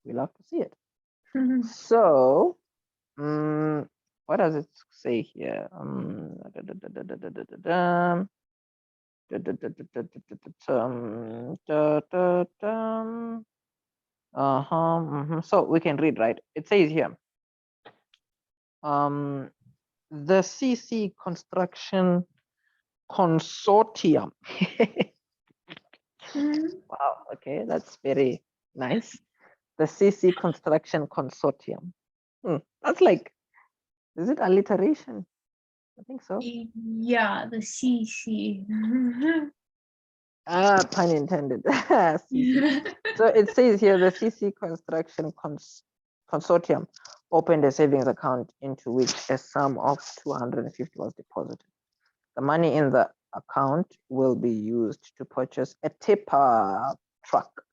We'll have to see it. So, what does it say here? So we can read, right? It says here, the CC construction consortium. Wow, okay, that's very nice. The CC construction consortium. That's like, is it alliteration? I think so. Yeah, the CC. Pun intended. CC. So it says here the CC construction consortium opened a savings account into which a sum of 250 was deposited. The money in the account will be used to purchase a tipper truck.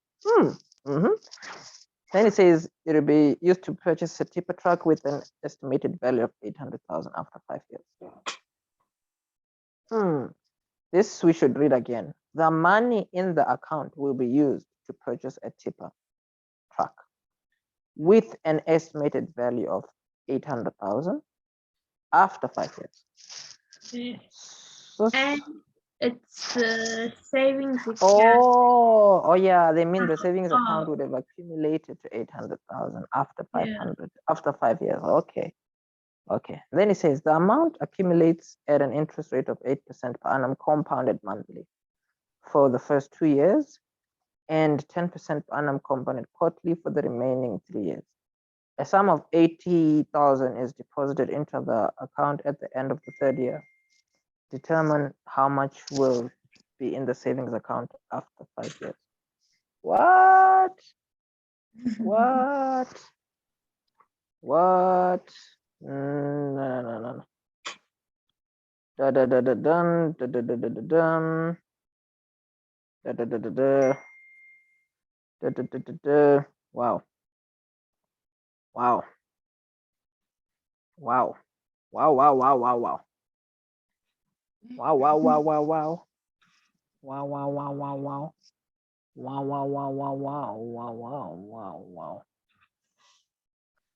Then it says it will be used to purchase a tipper truck with an estimated value of 800,000 after 5 years. This we should read again. The money in the account will be used to purchase a tipper truck with an estimated value of 800,000 after 5 years. So, and it's the savings account. Oh yeah, they mean the savings account would have accumulated to 800,000 after 500 after 5 years. Okay. Then it says the amount accumulates at an interest rate of 8% per annum compounded monthly for the first 2 years and 10% per annum compounded quarterly for the remaining 3 years. A sum of 80,000 is deposited into the account at the end of the 3rd year. Determine how much will be in the savings account after 5 years. What? No. Wow.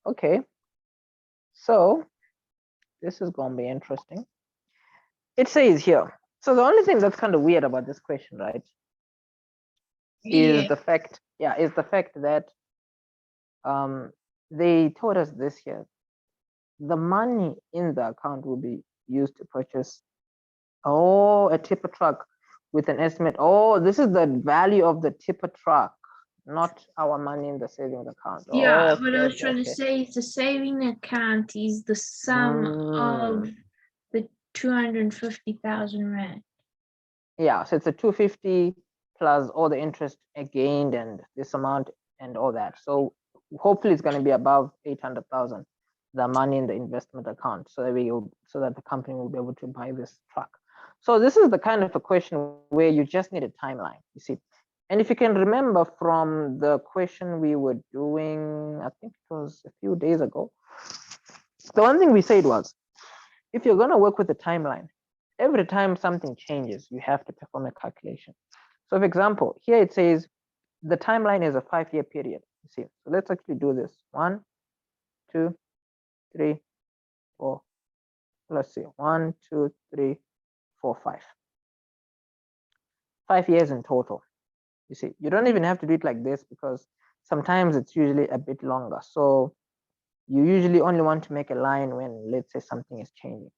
Okay, so this is going to be interesting. It says here, so the only thing that's kind of weird about this question, right, is the fact that they told us this here, the money in the account will be used to purchase a tipper truck with an estimate. This is the value of the tipper truck, not our money in the savings account. Yeah, what I was trying to say is the saving account is the sum of the 250,000 rand. Yeah, so it's a 250 plus all the interest gained and this amount and all that. So hopefully it's going to be above 800,000, the money in the investment account, so that the company will be able to buy this truck. So this is the kind of a question where you just need a timeline, you see. And if you can remember from the question we were doing, I think it was a few days ago, the one thing we said was, if you're going to work with a timeline, every time something changes, you have to perform a calculation. So for example, here it says the timeline is a 5-year period. You see, so let's actually do this. 1, 2, 3, 4. Let's see, 1, 2, 3, 4, 5. 5 years in total. You see, you don't even have to do it like this because sometimes it's usually a bit longer. So you usually only want to make a line when, let's say, something is changing.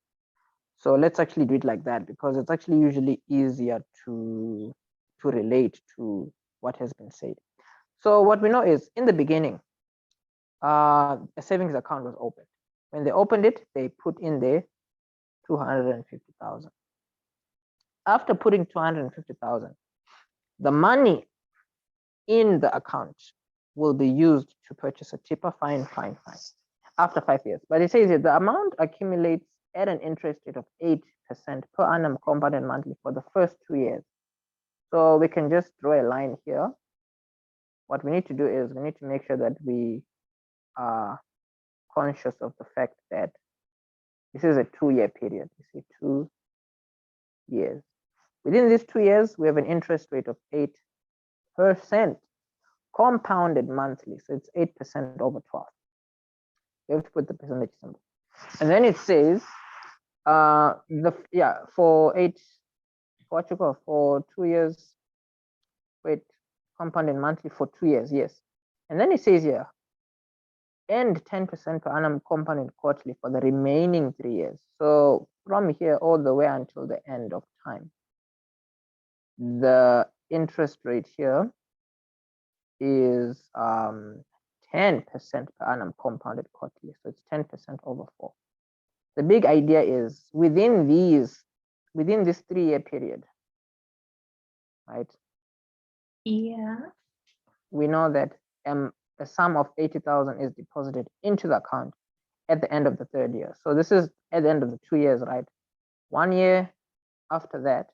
So let's actually do it like that because it's actually usually easier to relate to what has been said. So what we know is in the beginning, a savings account was opened. When they opened it, they put in there 250,000. After putting 250,000, the money in the account will be used to purchase a tipper. Fine. After 5 years, but it says that the amount accumulates at an interest rate of 8% per annum compounded monthly for the first 2 years. So we can just draw a line here. What we need to do is we need to make sure that we are conscious of the fact that this is a 2-year period. You see, 2 years. Within these 2 years, we have an interest rate of 8%. compounded monthly. So it's 8% over 12. You have to put the percentage symbol. And then it says, for 2 years, wait, compounded monthly for 2 years, yes. And then it says here, and 10% per annum compounded quarterly for the remaining 3 years. So from here all the way until the end of time, the interest rate here is 10% per annum compounded quarterly. So it's 10% over 4. The big idea is within this 3-year period, right? Yeah. We know that a sum of 80,000 is deposited into the account at the end of the 3rd year. So this is at the end of the 2 years, right? 1 year after that,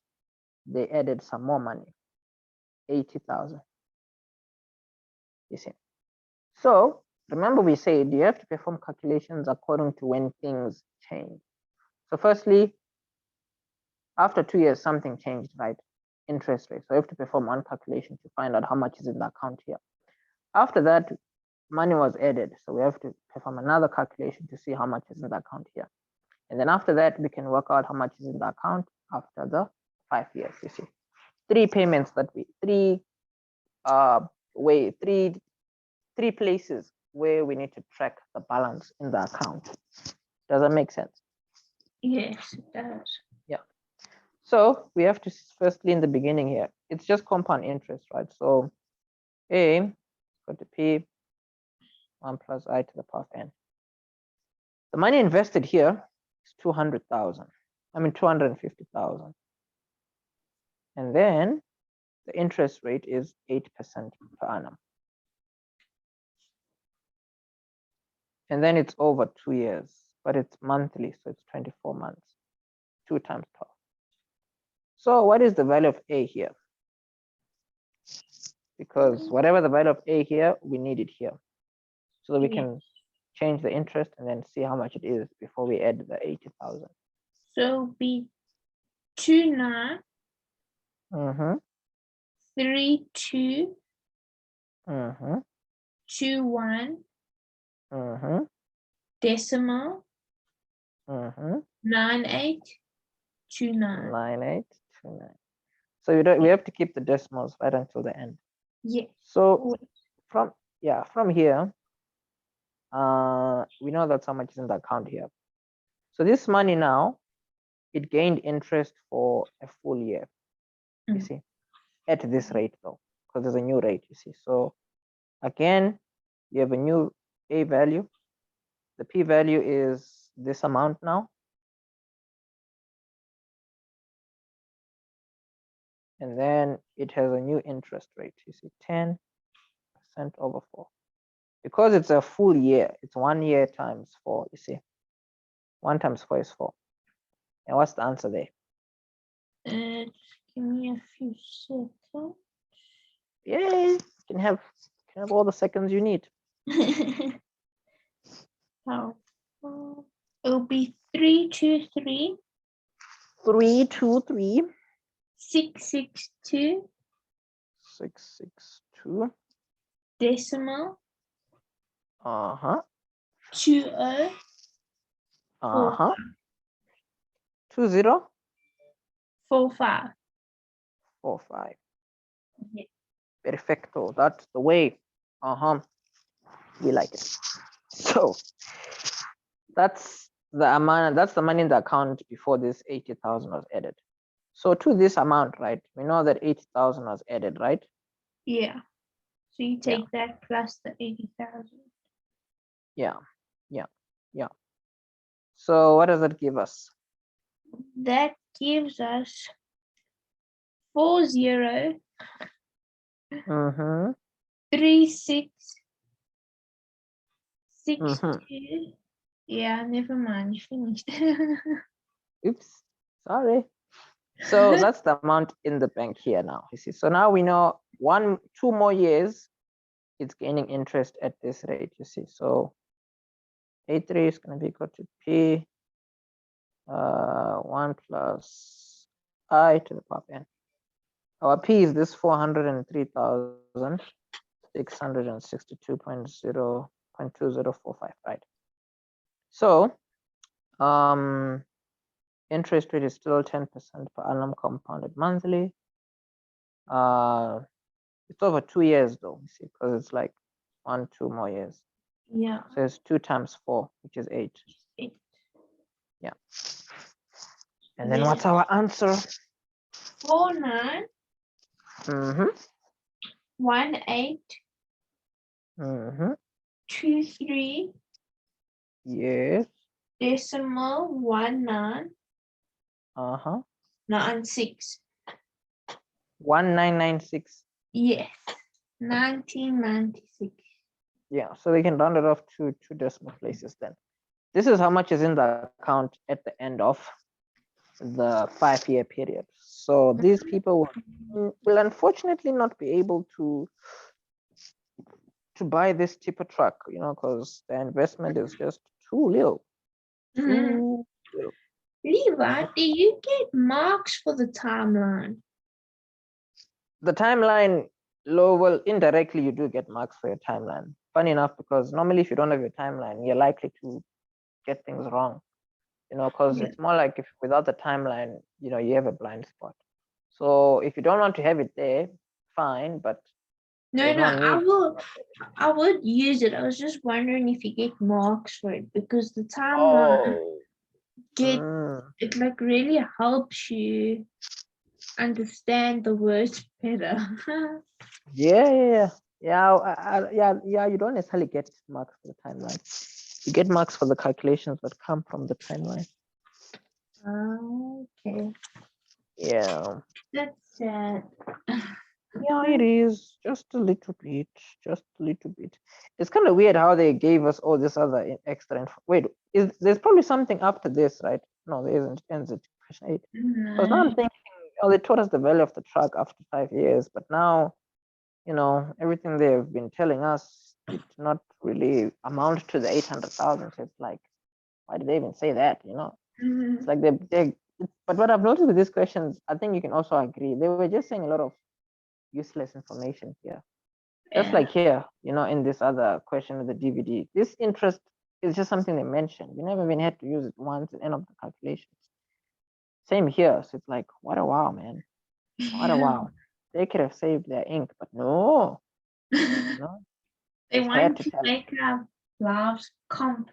they added some more money, 80,000. You see. So remember we said you have to perform calculations according to when things change. So firstly, after 2 years, something changed, right? Interest rate. So you have to perform one calculation to find out how much is in the account here. After that, money was added. So we have to perform another calculation to see how much is in the account here. And then after that, we can work out how much is in the account after the 5 years, you see. 3 payments that we, 3 places where we need to track the balance in the account. Does that make sense? Yes, it does. Yeah. So we have to firstly in the beginning here, it's just compound interest, right? So A equal to P 1 plus I to the power of n. The money invested here is 250,000. And then the interest rate is 8% per annum. And then it's over 2 years, but it's monthly, so it's 24 months, 2 times 12. So what is the value of A here? Because whatever the value of A here, we need it here. So that we can change the interest and then see how much it is before we add the 80,000. So be 29, 32, 21, decimal, 9829. 9829. So we have to keep the decimals right until the end. Yes. So from here, we know that's how much is in the account here. So this money now, it gained interest for a full year. You see, at this rate though, because there's a new rate, you see. So again, you have a new A value. The P value is this amount now. And then it has a new interest rate, you see, 10% over 4. Because it's a full year, it's 1 year times 4, you see. 1 times 4 is 4. And what's the answer there? Give me a few seconds. Yeah, you can have all the seconds you need. Oh, it'll be 323. 323. 662. 662. Decimal. 20. 20. 45. 45. Yeah. Perfecto. That's the way. We like it. So that's the amount. That's the money in the account before this 80,000 was added. So to this amount, right? We know that 80,000 was added, right? Yeah. So you take that plus the 80,000. Yeah. So what does that give us? That gives us 40. 36. 62. Yeah, never mind. You finished. Oops, sorry. So that's the amount in the bank here now. You see, so now we know 2 more years, it's gaining interest at this rate. You see, so A3 is going to be equal to P 1 plus I to the power of n. Our P is this 403,000. 662.2045, right? So interest rate is still 10% per annum compounded monthly. It's over 2 years though, you see, because it's like 2 more years. Yeah. So it's 2 times 4, which is 8. 8. Yeah. And then what's our answer? 49. 18. 23. Yes. Decimal 19. 96. 1996. Yes. 1996. Yeah, so we can round it off to 2 decimal places then. This is how much is in the account at the end of the 5-year period. So these people will unfortunately not be able to buy this cheaper truck, you know, because the investment is just too little. Too little. Levi, do you get marks for the timeline? The timeline, well, indirectly you do get marks for your timeline. Funny enough, because normally if you don't have your timeline, you're likely to get things wrong, you know, because it's more like if without the timeline, you know, you have a blind spot. So if you don't want to have it there, fine, but No, I would use it. I was just wondering if you get marks for it, because the timeline it like really helps you understand the words better. Yeah. You don't necessarily get marks for the timeline. You get marks for the calculations that come from the timeline. Okay. Yeah. That's sad. Yeah, it is just a little bit. It's kind of weird how they gave us all this other extra info. Wait, there's probably something after this, right? No, there isn't. Ends at question 8. Because now I'm thinking, oh, they taught us the value of the truck after 5 years, but now, you know, everything they've been telling us did not really amount to the 800,000. So it's like, why did they even say that? You know, it's like but what I've noticed with these questions, I think you can also agree, they were just saying a lot of useless information here. Just like here, you know, in this other question with the DVD, this interest is just something they mentioned. We never even had to use it once at the end of the calculations. Same here. So it's like, what a wow, man. What a wow. They could have saved their ink, but no. They want to make our lives complicated.